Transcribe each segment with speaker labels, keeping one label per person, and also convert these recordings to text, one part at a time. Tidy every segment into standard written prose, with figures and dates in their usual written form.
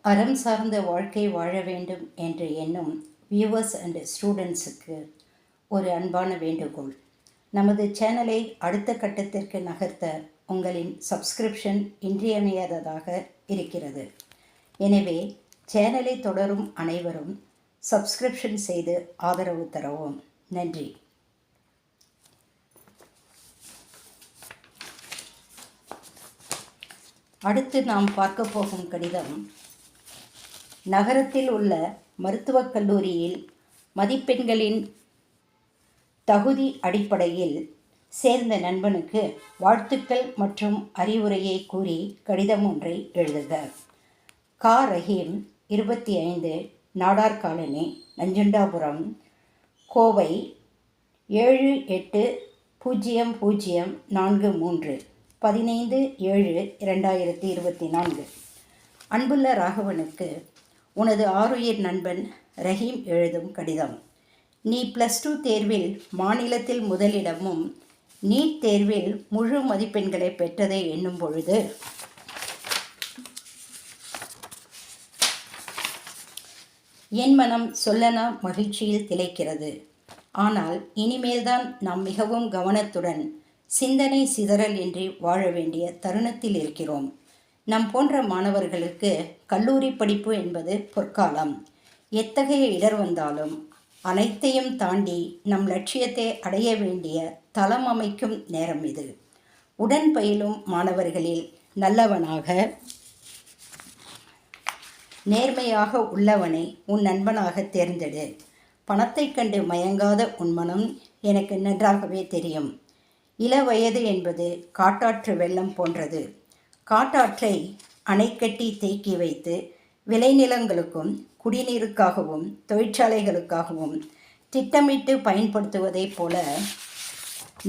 Speaker 1: அறம் சார்ந்த வாழ்க்கை வாழ வேண்டும் என்று எண்ணும் வியூவர்ஸ் அண்ட் ஸ்டூடெண்ட்ஸுக்கு ஒரு அன்பான வேண்டுகோள். நமது சேனலை அடுத்த கட்டத்திற்கு நகர்த்த உங்களின் சப்ஸ்கிரிப்ஷன் இன்றியமையாததாக இருக்கிறது. எனவே சேனலை தொடரும் அனைவரும் சப்ஸ்கிரிப்ஷன் செய்து ஆதரவு தரவும். நன்றி. அடுத்து நாம் பார்க்க போகும் கடிதம், நகரத்தில் உள்ள மருத்துவக் கல்லூரியில் மதிப்பெண்களின் தகுதி அடிப்படையில் சேர்ந்த நண்பனுக்கு வாழ்த்துக்கள் மற்றும் அறிவுரையை கூறி கடிதம் ஒன்றை எழுதுக. கா. ரஹீம், 25, நாடார் காலனி, நஞ்சுண்டாபுரம், கோவை 780043, 15/7/2024. அன்புள்ள ராகவனுக்கு உனது ஆருயிர் நண்பன் ரஹீம் எழுதும் கடிதம். நீ +2 தேர்வில் மாநிலத்தில் முதலிடமும் நீட் தேர்வில் முழு மதிப்பெண்களை பெற்றதை எண்ணும் பொழுது என் மனம் சொல்லனா மகிழ்ச்சியில் திளைக்கிறது. ஆனால் இனிமேல்தான் நாம் மிகவும் கவனத்துடன் சிந்தனை சிதறல் இன்றி வாழ வேண்டிய தருணத்தில் இருக்கிறோம். நம் போன்ற மாணவர்களுக்கு கல்லூரி படிப்பு என்பது பொற்காலம். எத்தகைய இடர் வந்தாலும் அனைத்தையும் தாண்டி நம் லட்சியத்தை அடைய வேண்டிய தளம் அமைக்கும் நேரம் இது. உடன் பயிலும் மாணவர்களில் நல்லவனாக நேர்மையாக உள்ளவனை உன் நண்பனாக தேர்ந்தெடு. பணத்தை கண்டு மயங்காத உன் மனம் எனக்கு நன்றாகவே தெரியும். இளவயது என்பது காட்டாற்று வெள்ளம் போன்றது. காட்டாற்றை அணை கட்டி தேக்கி வைத்து விளைநிலங்களுக்கும் குடிநீருக்காகவும் தொழிற்சாலைகளுக்காகவும் திட்டமிட்டு பயன்படுத்துவதைப் போல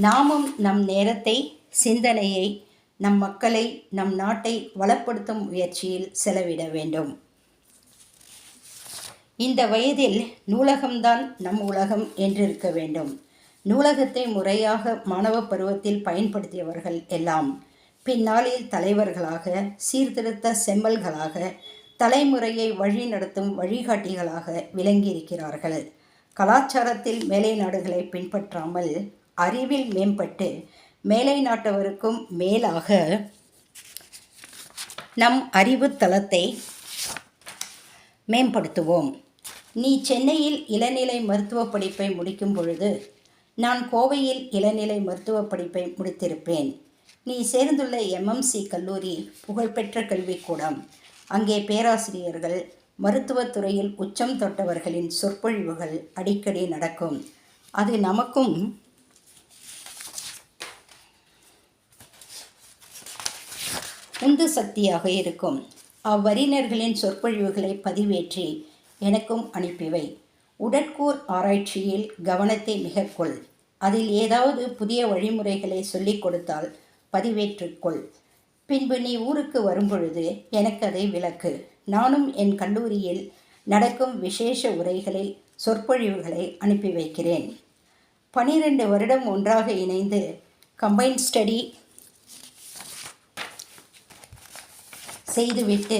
Speaker 1: நாமும் நம் நேரத்தை, சிந்தனையை, நம் மக்களை, நம் நாட்டை வளப்படுத்தும் முயற்சியில் செலவிட வேண்டும். இந்த வயதில் நூலகம்தான் நம் உலகம் என்றிருக்க வேண்டும். நூலகத்தை முறையாக மாணவ பருவத்தில் பயன்படுத்தியவர்கள் எல்லாம் பின்னாளில் தலைவர்களாக, சீர்திருத்த செம்மல்களாக, தலைமுறையை வழி நடத்தும் வழிகாட்டிகளாக விளங்கியிருக்கிறார்கள். கலாச்சாரத்தில் மேலை நாடுகளை பின்பற்றாமல் அறிவில் மேம்பட்டு மேலை நாட்டவருக்கும் மேலாக நம் அறிவு தளத்தை மேம்படுத்துவோம். நீ சென்னையில் இளநிலை மருத்துவ படிப்பை முடிக்கும் பொழுது நான் கோவையில் இளநிலை மருத்துவ படிப்பை முடித்திருப்பேன். நீ சேர்ந்துள்ள MMC கல்லூரி புகழ்பெற்ற கல்விக்கூடம். அங்கே பேராசிரியர்கள், மருத்துவத்துறையில் உச்சம் தொட்டவர்களின் சொற்பொழிவுகள் அடிக்கடி நடக்கும். அது நமக்கும் உந்து சக்தியாக இருக்கும். அவ்வறிஞர்களின் சொற்பொழிவுகளை பதிவேற்றி எனக்கும் அனுப்பிவை. உடற்கூர் ஆராய்ச்சியில் கவனத்தை மிகக்கொள். அதில் ஏதாவது புதிய வழிமுறைகளை சொல்லிக் கொடுத்தால் பதிவேற்றுக்கொள். பின்பு நீ ஊருக்கு வரும்பொழுது எனக்கு அதை விளக்கு. நானும் என் கல்லூரியில் நடக்கும் விசேஷ உரைகளை, சொற்பொழிவுகளை அனுப்பி வைக்கிறேன். 12 வருடம் ஒன்றாக இணைந்து கம்பைன் ஸ்டடி செய்துவிட்டு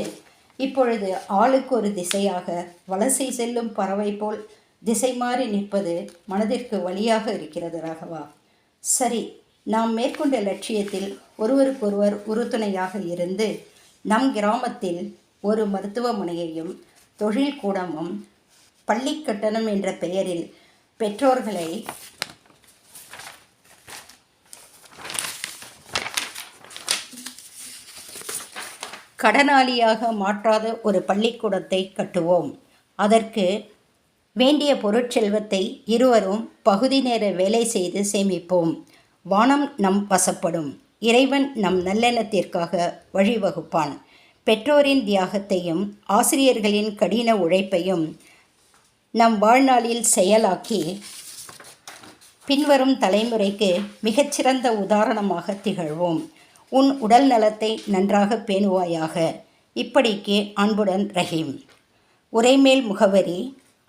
Speaker 1: இப்பொழுது ஆளுக்கு ஒரு திசையாக வலசை செல்லும் பறவை போல் திசை மாறி நிற்பது மனதிற்கு வலியாக இருக்கிறது ராகவா. சரி, நாம் மேற்கொண்ட லட்சியத்தில் ஒருவருக்கொருவர் உறுதுணையாக இருந்து நம் கிராமத்தில் ஒரு மருத்துவமனையையும் தொழில் கூடமும் பள்ளி கட்டணம் என்ற பெயரில் பெற்றோர்களை கடனாளியாக மாற்றாத ஒரு பள்ளிக்கூடத்தை கட்டுவோம். அதற்கு வேண்டிய பொருட்செல்வத்தை இருவரும் பகுதி நேர வேலை செய்து சேமிப்போம். வானம் நம் வசப்படும். இறைவன் நம் நல்லெண்ணத்திற்காக வழிவகுப்பான். பெற்றோரின் தியாகத்தையும் ஆசிரியர்களின் கடின உழைப்பையும் நம் வாழ்நாளில் செயலாக்கி பின்வரும் தலைமுறைக்கு மிகச்சிறந்த உதாரணமாக திகழ்வோம். உன் உடல் நலத்தை நன்றாக பேணுவாயாக. இப்படிக்கு அன்புடன் ரஹீம். உரைமேல் முகவரி: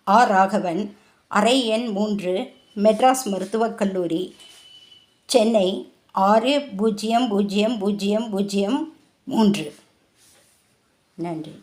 Speaker 1: ஆ. ராகவன், அறை எண் 3, மெட்ராஸ் மருத்துவக் கல்லூரி, சென்னை 6000003. நன்றி.